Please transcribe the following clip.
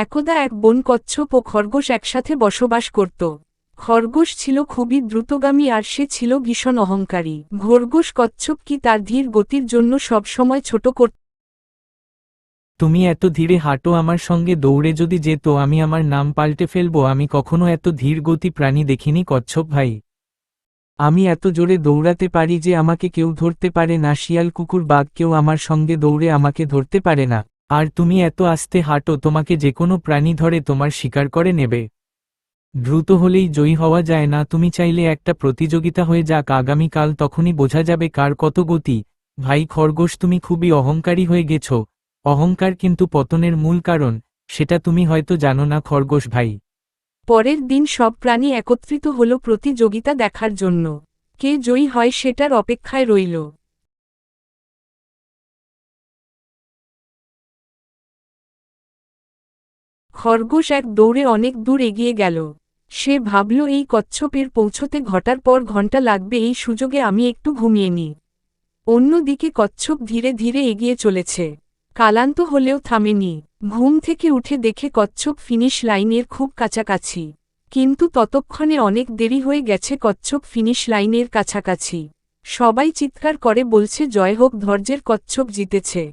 একদা এক বন কচ্ছপ ও খরগোশ একসাথে বসবাস করত। খরগোশ ছিল খুবই দ্রুতগামী আর সে ছিল ভীষণ অহংকারী। খরগোশ কচ্ছপ কি তার ধীর গতির জন্য সবসময় ছোট করত। তুমি এত ধীরে হাঁটো, আমার সঙ্গে দৌড়ে যদি যেত আমি আমার নাম পাল্টে ফেলবো। আমি কখনো এত ধীর গতি প্রাণী দেখিনি কচ্ছপ ভাই। আমি এত জোরে দৌড়াতে পারি যে আমাকে কেউ ধরতে পারে না, শিয়াল কুকুর বাঘ কেউ আমার সঙ্গে দৌড়ে আমাকে ধরতে পারে না। আর তুমি এত আস্তে হাঁটো, তোমাকে যে কোনো প্রাণী ধরে তোমার শিকার করে নেবে। দ্রুত হলেই জয়ী হওয়া যায় না, তুমি চাইলে একটা প্রতিযোগিতা হয়ে যাক আগামীকাল, তখনই বোঝা যাবে কার কত গতি। ভাই খরগোশ, তুমি খুবই অহংকারী হয়ে গেছো। অহংকার কিন্তু পতনের মূল কারণ, সেটা তুমি হয়তো জানো না খরগোশ ভাই। পরের দিন সব প্রাণী একত্রিত হল প্রতিযোগিতা দেখার জন্য। কে জয়ী হয় সেটার অপেক্ষায় রইল। খরগোশ এক দৌড়ে অনেক দূর এগিয়ে গেল। সে ভাবল এই কচ্ছপের পৌঁছতে ঘটার পর ঘন্টা লাগবে, এই সুযোগে আমি একটু ঘুমিয়ে নিই। অন্যদিকে কচ্ছপ ধীরে ধীরে এগিয়ে চলেছে। ক্লান্ত হলেও থামেনি। ঘুম থেকে উঠে দেখে কচ্ছপ ফিনিশ লাইনের খুব কাছাকাছি। কিন্তু ততক্ষণে অনেক দেরি হয়ে গেছে, কচ্ছপ ফিনিশ লাইনের কাছাকাছি। সবাই চিৎকার করে বলছে, জয় হোক ধৈর্যের কচ্ছপ জিতেছে।